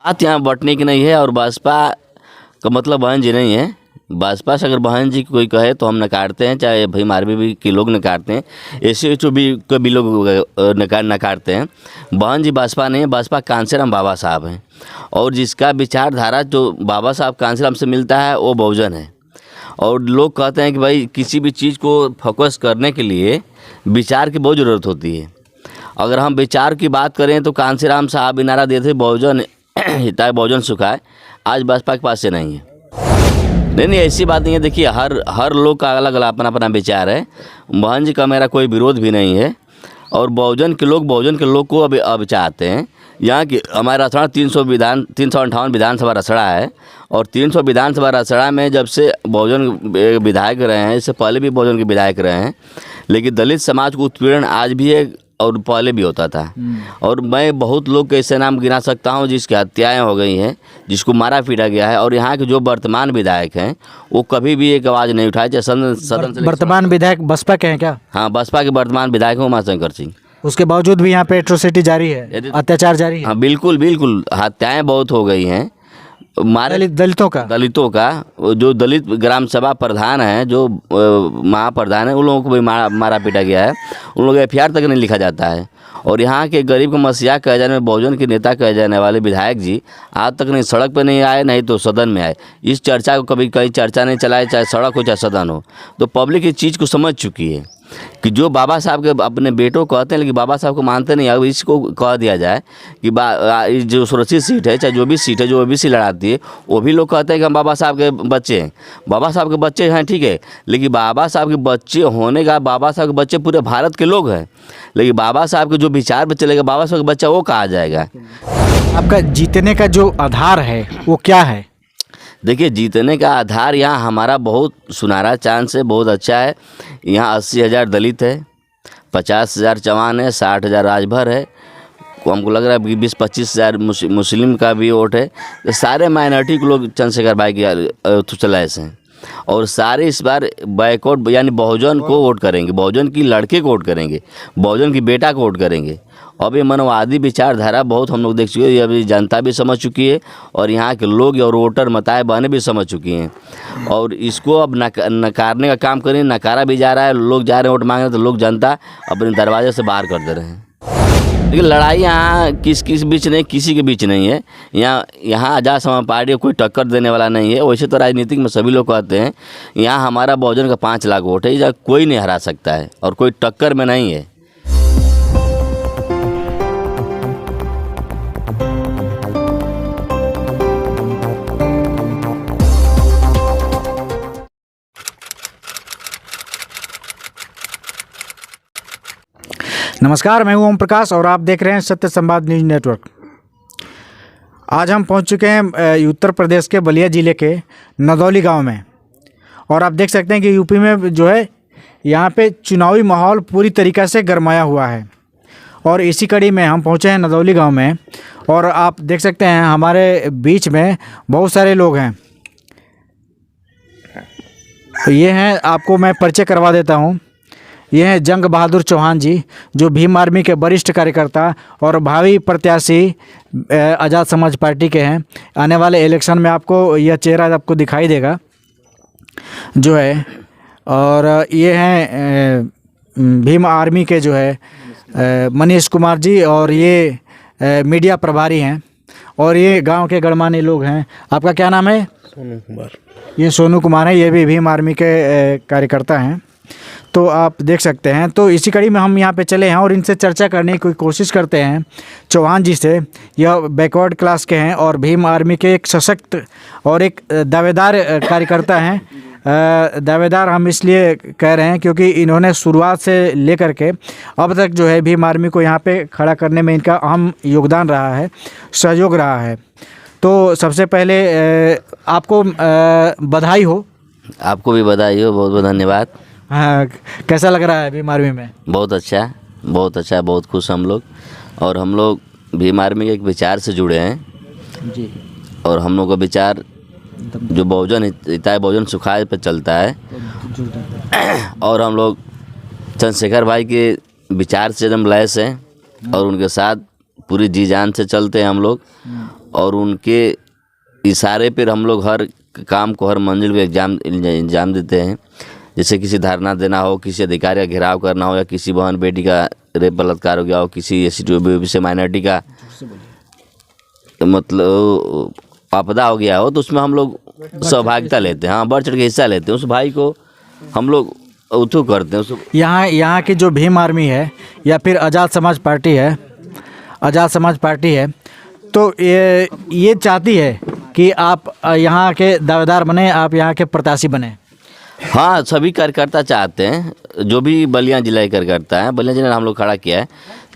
बात यहाँ बंटने की नहीं है और भाजपा का मतलब बहन जी नहीं है। भाजपा से अगर बहन जी कोई कहे तो हम नकारते हैं, चाहे भीम आर्मी भी के लोग नकारते हैं, एसएचओ भी को भी लोग नकारते हैं। बहन जी भाजपा नहीं है, भाजपा कांसीराम बाबा साहब हैं और जिसका विचारधारा जो बाबा साहब कांसीराम से मिलता है वो बहुजन है। और लोग कहते हैं कि भाई किसी भी चीज़ को फोकस करने के लिए विचार की बहुत ज़रूरत होती है। अगर हम विचार की बात करें तो कांसीराम साहब भी नारा देते बहुजन हिताय बहुजन सुखाय, आज भाजपा के पास से नहीं है। नहीं ऐसी बात नहीं है। देखिए हर लोग का अलग अलग अपना अपना विचार है। बहन जी का मेरा कोई विरोध भी नहीं है और बहुजन के लोग को अब चाहते हैं। यहाँ की हमारा रसड़ा 358 विधानसभा रसड़ा है और 300 विधानसभा रसड़ा में जब से बहुजन विधायक रहे हैं, इससे पहले भी बहुजन के विधायक रहे हैं, लेकिन दलित समाज को उत्पीड़न आज भी है और पहले भी होता था। और मैं बहुत लोग के ऐसे नाम गिना सकता हूं जिसकी हत्याएं हो गई हैं, जिसको मारा पीटा गया है। और यहाँ के जो वर्तमान विधायक हैं वो कभी भी एक आवाज़ नहीं उठाए, चाहे सदन से। वर्तमान विधायक बसपा के हैं क्या? हाँ, बसपा के वर्तमान विधायक हैं उमाशंकर सिंह। उसके बावजूद भी यहाँ पे एट्रोसिटी जारी है, अत्याचार जारी है। हाँ बिल्कुल, हत्याएं बहुत हो गई हैं। मारे दलितों का जो दलित ग्राम सभा प्रधान है, जो महाप्रधान है, उन लोगों को भी मारा पीटा गया है। उन लोगों का FIR तक नहीं लिखा जाता है। और यहाँ के गरीब को मसीहा कहे जाने में बहुजन के नेता कहे जाने वाले विधायक जी आज तक नहीं सड़क पर नहीं आए, नहीं तो सदन में आए। इस चर्चा को कभी कहीं चर्चा नहीं चलाए, चाहे सड़क हो चाहे सदन हो। तो पब्लिक इस चीज़ को समझ चुकी है कि जो बाबा साहब के अपने बेटों कहते हैं लेकिन बाबा साहब को मानते नहीं। अब इसको कह दिया जाए कि जो सुरक्षित सीट है, चाहे जो भी सीट है, जो OBC लड़ाती है, वो भी लोग कहते हैं कि हम बाबा साहब के बच्चे हैं। बाबा साहब के बच्चे हैं ठीक है, लेकिन बाबा साहब के बच्चे होने का, बाबा साहब के बच्चे पूरे भारत के लोग हैं, लेकिन बाबा साहब के जो विचार पे चलेगा बाबा साहब का बच्चा वो कहा जाएगा। आपका जीतने का जो आधार है वो क्या है? देखिए जीतने का आधार यहाँ हमारा बहुत सुनहरा चांस है, बहुत अच्छा है। यहाँ 80,000 दलित है, 50,000 चवान है, 60,000 राजभर है। हमको लग रहा है कि 20-25,000 मुस्लिम का भी वोट है। तो सारे माइनॉरिटी के लोग चंद्रशेखर भाई की चलाइस हैं और सारे इस बार बैकआउट यानी बहुजन को वोट करेंगे, बहुजन की लड़के को वोट करेंगे, बहुजन की बेटा को वोट करेंगे। अब ये मनवादी विचारधारा बहुत हम लोग देख चुके हैं, ये अभी जनता भी समझ चुकी है और यहाँ के लोग और वोटर मताए बहने भी समझ चुकी हैं। और इसको अब नकारने का काम करें, नकारा भी जा रहा है। लोग जा रहे हैं वोट मांगने, तो लोग जनता अपने दरवाजे से बाहर कर दे रहे हैं। लेकिन लड़ाई यहाँ किस बीच नहीं, किसी के बीच नहीं है। यहाँ आज़ाद समाज पार्टी को कोई टक्कर देने वाला नहीं है। वैसे तो राजनीतिक में सभी लोग कहते हैं यहाँ हमारा बहुजन का 5 लाख वोट है, कोई नहीं हरा सकता है और कोई टक्कर में नहीं है। नमस्कार, मैं हूं ओम प्रकाश और आप देख रहे हैं सत्य संवाद न्यूज़ नेटवर्क। आज हम पहुंच चुके हैं उत्तर प्रदेश के बलिया ज़िले के नदौली गांव में और आप देख सकते हैं कि यूपी में जो है यहां पे चुनावी माहौल पूरी तरीक़े से गरमाया हुआ है। और इसी कड़ी में हम पहुंचे हैं नदौली गांव में और आप देख सकते हैं हमारे बीच में बहुत सारे लोग हैं। ये हैं, आपको मैं परिचय करवा देता हूँ। ये हैं जंग बहादुर चौहान जी, जो भीम आर्मी के वरिष्ठ कार्यकर्ता और भावी प्रत्याशी आज़ाद समाज पार्टी के हैं। आने वाले इलेक्शन में आपको यह चेहरा आपको दिखाई देगा जो है। और ये हैं भीम आर्मी के जो है मनीष कुमार जी और ये मीडिया प्रभारी हैं और ये गांव के गणमान्य लोग हैं। आपका क्या नाम है? सोनू कुमार। ये सोनू कुमार है, ये भी भीम आर्मी के कार्यकर्ता हैं। तो आप देख सकते हैं। तो इसी कड़ी में हम यहाँ पे चले हैं और इनसे चर्चा करने की कोशिश करते हैं चौहान जी से। यह बैकवर्ड क्लास के हैं और भीम आर्मी के एक सशक्त और एक दावेदार कार्यकर्ता हैं। दावेदार हम इसलिए कह रहे हैं क्योंकि इन्होंने शुरुआत से लेकर के अब तक जो है भीम आर्मी को यहाँ पे खड़ा करने में इनका अहम योगदान रहा है, सहयोग रहा है। तो सबसे पहले आपको बधाई हो। आपको भी बधाई हो, बहुत बहुत धन्यवाद। हाँ, कैसा लग रहा है भीम आर्मी में? बहुत अच्छा, बहुत खुश हम लोग। और हम लोग भीम आर्मी के एक विचार से जुड़े हैं जी। और हम लोग का विचार जो बहुजन हिताय बहुजन सुखाय पे चलता है और हम लोग चंद्रशेखर भाई के विचार से एकदम लैस हैं और उनके साथ पूरी जी जान से चलते हैं हम लोग। और उनके इशारे पर हम लोग हर काम को, हर मंजिल को एग्जाम देते हैं। जैसे किसी धरना देना हो, किसी अधिकारी का घेराव करना हो, या किसी बहन बेटी का रेप बलात्कार हो गया हो, किसी एससी माइनॉरिटी का मतलब आपदा हो गया हो, तो उसमें हम लोग सहभागिता लेते हैं। हाँ, बढ़ चढ़ के हिस्सा लेते हैं। उस भाई को हम लोग उथू करते हैं। यहाँ की जो भीम आर्मी है या फिर आज़ाद समाज पार्टी है, तो ये चाहती है कि आप यहाँ के दावेदार बने, आप यहाँ के प्रत्याशी बने। हाँ, सभी कार्यकर्ता चाहते हैं। जो भी बलिया जिला के कार्यकर्ता है, बलिया जिला हम लोग खड़ा किया है,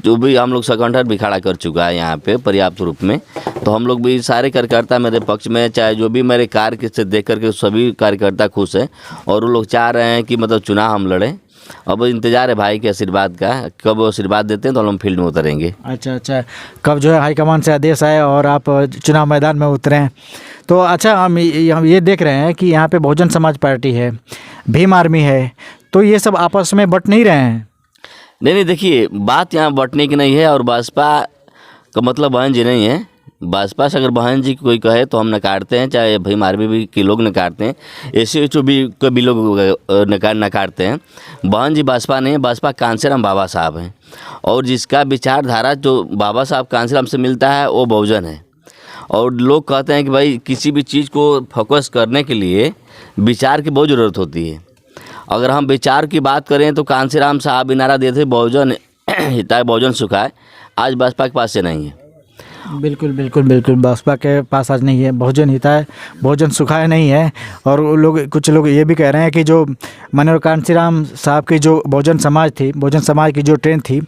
जो भी हम लोग संगठन भी खड़ा कर चुका है यहाँ पे पर्याप्त रूप में। तो हम लोग भी सारे कार्यकर्ता मेरे पक्ष में, चाहे जो भी मेरे कार्य से देख करके सभी कार्यकर्ता खुश हैं और वो लोग चाह रहे हैं कि मतलब चुनाव हम लड़ें। अब इंतजार है भाई के आशीर्वाद का, कब वो आशीर्वाद देते हैं तो हम फील्ड में उतरेंगे। अच्छा, कब जो है हाईकमान से आदेश आए और आप चुनाव मैदान में उतरें। तो अच्छा, हम ये देख रहे हैं कि यहाँ पे बहुजन समाज पार्टी है, भीम आर्मी है, तो ये सब आपस में बट नहीं रहे हैं? नहीं, देखिए बात यहाँ बंटने की नहीं है, और भाजपा का मतलब बहन जी नहीं है। भाजपा से अगर बहन जी कोई कहे तो हम नकारते हैं, चाहे भीम आर्मी भी के लोग नकारते हैं, एससी भी के भी लोग नकारते हैं। बहन जी भाजपा नहीं है, भाजपा कांसीराम बाबा साहब हैं, और जिसका विचारधारा जो बाबा साहब कांसीराम से मिलता है वो बहुजन है। और लोग कहते हैं कि भाई किसी भी चीज़ को फोकस करने के लिए विचार की बहुत ज़रूरत होती है। अगर हम विचार की बात करें तो कांसीराम साहब भी नारा देते थे, बहुजन हिताय बहुजन सुखाय। आज भाजपा के पास से नहीं है। बिल्कुल भाजपा के पास आज नहीं है, बहुजन हिताय बहुजन सुखाय नहीं है। और कुछ लोग ये भी कह रहे हैं कि जो माननीय कांसीराम साहब की जो बहुजन समाज की जो ट्रेन थी,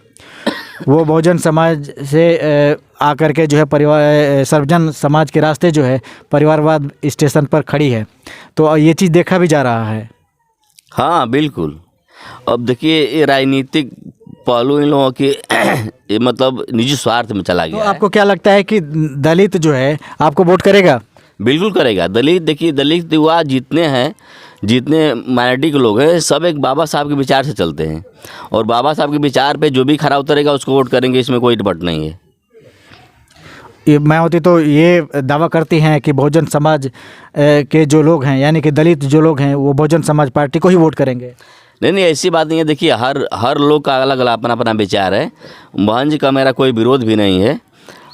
वो बहुजन समाज से आकर के जो है परिवार सर्वजन समाज के रास्ते जो है परिवारवाद स्टेशन पर खड़ी है। तो ये चीज़ देखा भी जा रहा है। हाँ बिल्कुल। अब देखिए ये राजनीतिक पहलू इन लोगों के ये मतलब निजी स्वार्थ में चला गया। तो आपको क्या लगता है कि दलित जो है आपको वोट करेगा? बिल्कुल करेगा। दलित, देखिए दलित युवा जितने हैं, जितने माइनॉरिटी के लोग हैं, सब एक बाबा साहब के विचार से चलते हैं, और बाबा साहब के विचार पे जो भी खरा उतरेगा उसको वोट करेंगे, इसमें कोई डबट नहीं है। मैं होती तो ये दावा करती हैं कि बहुजन समाज के जो लोग हैं, यानी कि दलित जो लोग हैं, वो बहुजन समाज पार्टी को ही वोट करेंगे। नहीं, ऐसी बात नहीं है। देखिए हर लोग का अलग अलग अपना विचार है। बहन जी का मेरा कोई विरोध भी नहीं है,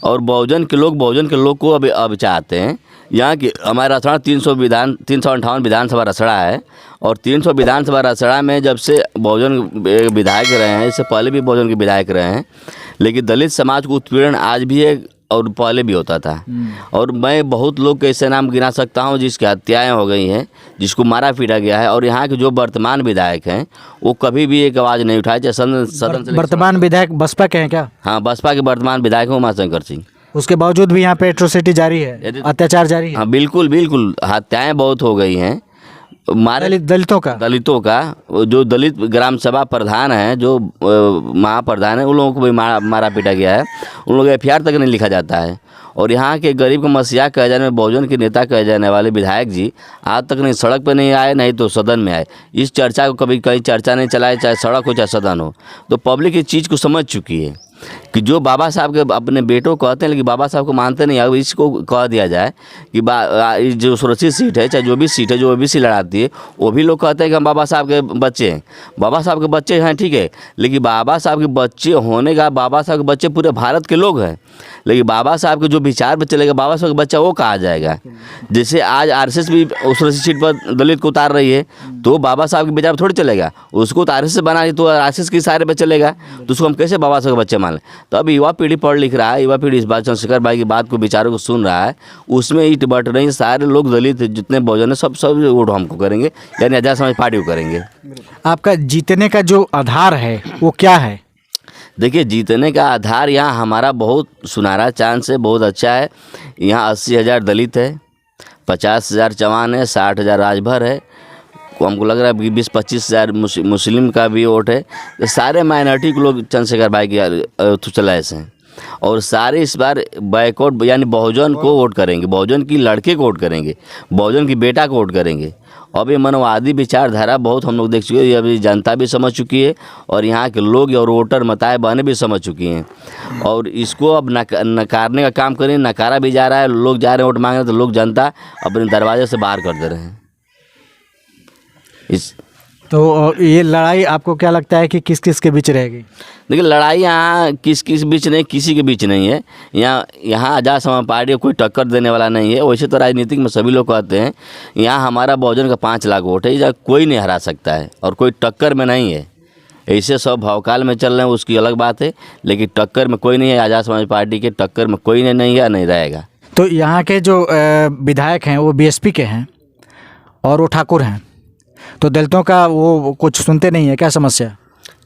और बहुजन के लोग को अब चाहते हैं। यहाँ की हमारा रसड़ा 358 विधानसभा रसड़ा है, और 300 विधानसभा रसड़ा में जब से बहुजन विधायक रहे हैं, इससे पहले भी बहुजन के विधायक रहे हैं, लेकिन दलित समाज को उत्पीड़न आज भी है और पहले भी होता था। और मैं बहुत लोग के ऐसे नाम गिना सकता हूँ जिसकी हत्याएं हो गई हैं, जिसको मारा पीटा गया है। और यहाँ के जो वर्तमान विधायक हैं वो कभी भी एक आवाज़ नहीं उठाए, चाहे सदन से। वर्तमान विधायक बसपा के हैं क्या? हाँ, बसपा के वर्तमान विधायक हैं उमाशंकर सिंह। उसके बावजूद भी यहाँ पे एट्रोसिटी जारी है, अत्याचार जारी है। हाँ बिल्कुल, हत्याएं बहुत हो गई हैं। दलितों का जो दलित ग्राम सभा प्रधान है, जो महाप्रधान है, उन लोगों को भी मारा पीटा गया है। उन लोग FIR तक नहीं लिखा जाता है। और यहाँ के गरीब का मसीहा कहे जाने में बहुजन के नेता कहे जाने वाले विधायक जी आज तक नहीं सड़क पर नहीं आए, नहीं तो सदन में आए। इस चर्चा को कभी कहीं चर्चा नहीं चलाए, चाहे सड़क हो चाहे सदन हो। तो पब्लिक इस चीज़ को समझ चुकी है कि जो बाबा साहब के अपने बेटों को कहते हैं, लेकिन बाबा साहब को मानते नहीं। अब इसको कह दिया जाए कि जो सुरक्षित सीट है, चाहे जो भी सीट है, जो OBC लड़ाती है, वो भी लोग कहते हैं कि हम बाबा साहब के बच्चे हैं। बाबा साहब के बच्चे हैं, ठीक है, लेकिन बाबा साहब के बच्चे होने का, बाबा साहब के बच्चे पूरे भारत के लोग हैं, लेकिन बाबा साहब के जो विचार पर चलेगा, बाबा साहब का बच्चा वो कहा जाएगा। जैसे आज RSS भी उस सुरक्षित सीट पर दलित को उतार रही है, तो बाबा साहब के विचार पर थोड़ी चलेगा। उसको तो RSS बना रही, तो RSS के इशारे पर चलेगा, तो उसको हम कैसे बाबा साहब के बच्चे मान लें? तो अब युवा पीढ़ी पढ़ लिख रहा है, युवा पीढ़ी इस बात चंद्रशेखर भाई की बात को, विचारों को सुन रहा है, उसमें ईट बट नहीं। सारे लोग दलित जितने बहुजन है सब वोट हमको करेंगे, यानी आज़ाद समाज पार्टी को करेंगे। आपका जीतने का जो आधार है वो क्या है? देखिए जीतने का आधार यहाँ हमारा बहुत सुनहरा चांस है, बहुत अच्छा है। यहाँ 80,000 दलित है, 50,000 चवान है, 60,000 राजभर है। हमको लग रहा है कि 20-25 हज़ार मुस्लिम का भी वोट है। तो सारे माइनॉरिटी के लोग चंद्रशेखर भाई के चलाए से हैं। और सारे इस बार बैकआउट यानी बहुजन को वोट करेंगे, बहुजन की लड़के को वोट करेंगे, बहुजन की बेटा को वोट करेंगे। अब ये मनवादी विचारधारा बहुत हम लोग देख चुके हैं, अभी जनता भी समझ चुकी है और यहाँ के लोग और वोटर मताए बहने भी समझ चुकी हैं। और इसको अब नकारने का काम करें, नकारा भी जा रहा है, लोग जा रहे हैं वोट मांगने, तो लोग जनता अपने दरवाजे से बाहर कर दे रहे हैं। तो ये लड़ाई आपको क्या लगता है कि किस किस के बीच रहेगी? देखिए, लड़ाई यहाँ किस किस बीच नहीं, किसी के बीच नहीं है। यहाँ आज़ाद समाज पार्टी को कोई टक्कर देने वाला नहीं है। वैसे तो राजनीतिक में सभी लोग कहते हैं यहाँ हमारा बहुजन का 5 लाख वोट है, यहाँ कोई नहीं हरा सकता है और कोई टक्कर में नहीं है। ऐसे सब भावकाल में चल रहे हैं, उसकी अलग बात है, लेकिन टक्कर में कोई नहीं है। आज़ाद समाज पार्टी के टक्कर में कोई नहीं है, नहीं रहेगा। तो यहाँ के जो विधायक हैं वो बीएसपी के हैं और वो ठाकुर हैं, तो दलितों का वो कुछ सुनते नहीं है क्या समस्या?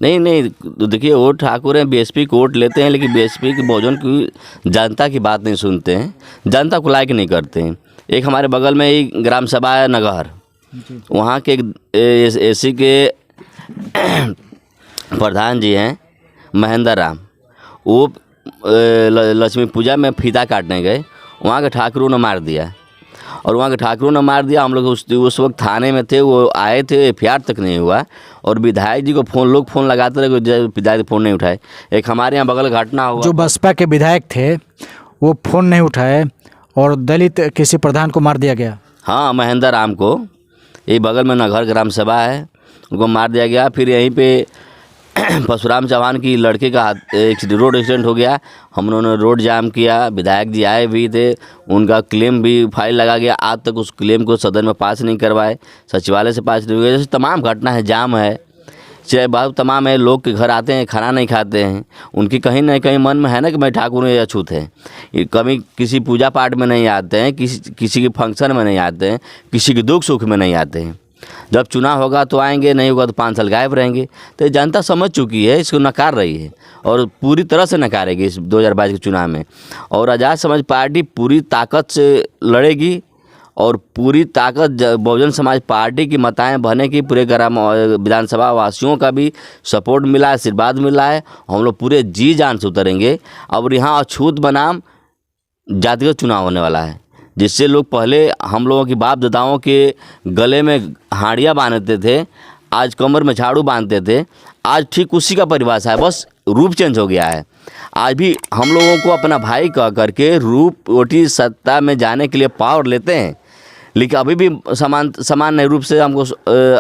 नहीं, तो देखिए, वो ठाकुर हैं, बीएसपी को वोट लेते हैं, लेकिन बीएसपी के बहुजन की जनता की बात नहीं सुनते हैं, जनता को लायक नहीं करते हैं। एक हमारे बगल में ही ग्राम सभा है नगर, वहाँ के एक एसी के प्रधान जी हैं महेंद्र राम, वो लक्ष्मी पूजा में फीता काटने गए, वहाँ के ठाकुरों ने मार दिया। और वहाँ के ठाकुरों ने मार दिया। हम लोग उस वक्त थाने में थे, वो आए थे, एफआईआर तक नहीं हुआ। और विधायक जी को लोग फ़ोन लगाते रहे, विधायक फ़ोन नहीं उठाए। एक हमारे यहाँ बगल घटना हुआ, जो बसपा के विधायक थे वो फ़ोन नहीं उठाए और दलित किसी प्रधान को मार दिया गया। हाँ, महेंद्र राम को, ये बगल में नगर ग्राम सभा है, उनको मार दिया गया। फिर यहीं पे परशुराम चौहान की लड़के का एक रोड एक्सीडेंट हो गया, हम उन्होंने रोड जाम किया, विधायक जी आए भी थे, उनका क्लेम भी फाइल लगा गया। आज तक उस क्लेम को सदन में पास नहीं करवाए, सचिवालय से पास नहीं हुए। जैसे तमाम घटना है, जाम है, चाहे बात तमाम है। लोग के घर आते हैं, खाना नहीं खाते हैं, उनकी कहीं ना कहीं मन में है ना कि मैं ठाकुर या अछूत है। ये कभी किसी पूजा पाठ में नहीं आते हैं, किसी के फंक्शन में नहीं आते हैं, किसी के दुख सुख में नहीं आते हैं। जब चुनाव होगा तो आएंगे, नहीं होगा तो 5 साल गायब रहेंगे। तो जनता समझ चुकी है, इसको नकार रही है और पूरी तरह से नकारेगी इस 2022 के चुनाव में। और आज़ाद समाज पार्टी पूरी ताकत से लड़ेगी और पूरी ताकत बहुजन समाज पार्टी की मताएं बहने की, पूरे ग्राम विधानसभा वासियों का भी सपोर्ट मिला है, आशीर्वाद मिला है। हम लोग पूरे जी जान से उतरेंगे। और यहाँ अछूत बनाम जातिगत चुनाव होने वाला है, जिससे लोग पहले हम लोगों की बाप दादाओं के गले में हाड़ियाँ बांधते थे, आज कमर में झाड़ू बांधते थे, आज ठीक उसी का परिभाषा है, बस रूप चेंज हो गया है। आज भी हम लोगों को अपना भाई कह करके रूप रोटी सत्ता में जाने के लिए पावर लेते हैं, लेकिन अभी भी समान रूप से हमको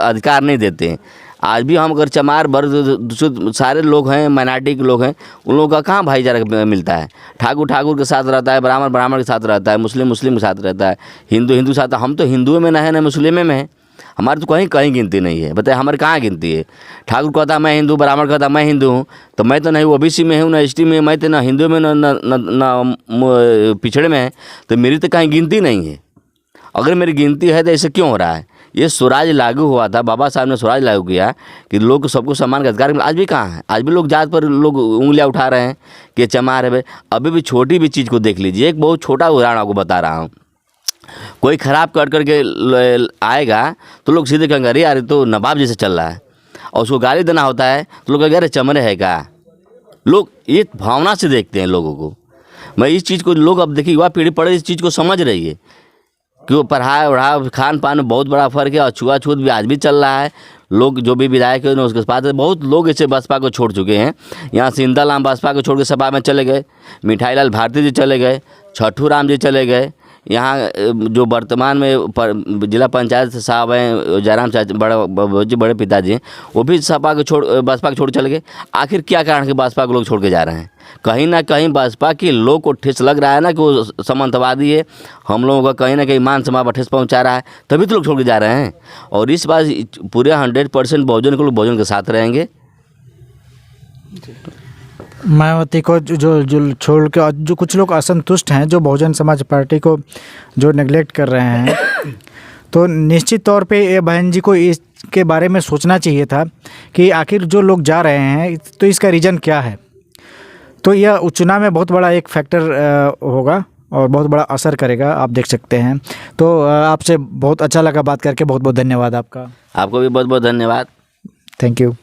अधिकार नहीं देते हैं। आज भी हम अगर चमार वर्ग सारे लोग हैं, माइनॉरिटी के लोग हैं, उन लोगों का कहाँ भाईचारा मिलता है? ठाकुर के साथ रहता है, ब्राह्मण के साथ रहता है, मुस्लिम के साथ रहता है, हिंदू के साथ। हम तो हिंदुओं में ना है ना मुस्लिम में है, हमारी तो कहीं गिनती नहीं है। बताइए हमारे कहाँ गिनती है? ठाकुर कहता मैं हिंदू, ब्राह्मण कहता मैं हिंदू हूँ, तो मैं तो नहीं ओबीसी में हूँ, ना एसटी में, मैं तो ना हिंदू में ना पिछड़े में है, तो मेरी तो कहीं गिनती नहीं है। अगर मेरी गिनती है तो ऐसे क्यों हो रहा है? ये स्वराज लागू हुआ था, बाबा साहब ने स्वराज लागू किया कि लोग सबको समान का अधिकार मिला। आज भी कहाँ है? आज भी लोग जात पर लोग उंगलियां उठा रहे हैं कि चमार है। अभी भी छोटी भी चीज़ को देख लीजिए, एक बहुत छोटा उदाहरण आपको बता रहा हूँ। कोई ख़राब करके आएगा तो लोग सीधे कहेंगे अरे यार तो नवाब जैसे चल रहा है, और उसको गाली देना होता है तो लोग कहेंगे अरे चमड़े है क्या। लोग ये भावना से देखते हैं लोगों को। मैं इस चीज़ को, लोग अब देखिए युवा पीढ़ी पढ़े इस चीज़ को समझ रही है कि वो पढ़ाई वढ़ाई खान पान में बहुत बड़ा फ़र्क है। और छुआछूत भी आज भी चल रहा है। लोग जो भी विधायक है उसके पास बहुत लोग ऐसे बसपा को छोड़ चुके हैं। यहाँ से इंदरराम बसपा को छोड़ के सपा में चले गए, मिठाई लाल भारती जी चले गए, छठू राम जी चले गए। यहाँ जो वर्तमान में जिला पंचायत साहब हैं जयराम चाचा बड़े पिताजी हैं, वो भी बसपा को छोड़ चले गए। आखिर क्या कारण कि बसपा को लोग छोड़ के जा रहे हैं? कहीं ना कहीं बसपा के लोग को ठेस लग रहा है ना कि वो सामंतवादी है, हम लोगों का कहीं ना कहीं मान सम्मान पर ठेस पहुँचा रहा है, तभी तो लोग छोड़ के जा रहे हैं। और इस बार पूरे 100% बहुजन के लोग बहुजन के साथ रहेंगे। मायावती को जो छोड़ के जो कुछ लोग असंतुष्ट हैं, जो बहुजन समाज पार्टी को जो नेगलेक्ट कर रहे हैं, तो निश्चित तौर पे ये बहन जी को इसके बारे में सोचना चाहिए था कि आखिर जो लोग जा रहे हैं तो इसका रीज़न क्या है। तो यह चुनाव में बहुत बड़ा एक फैक्टर होगा और बहुत बड़ा असर करेगा, आप देख सकते हैं। तो आपसे बहुत अच्छा लगा बात करके, बहुत बहुत धन्यवाद आपका। आपको भी बहुत बहुत धन्यवाद। Thank you.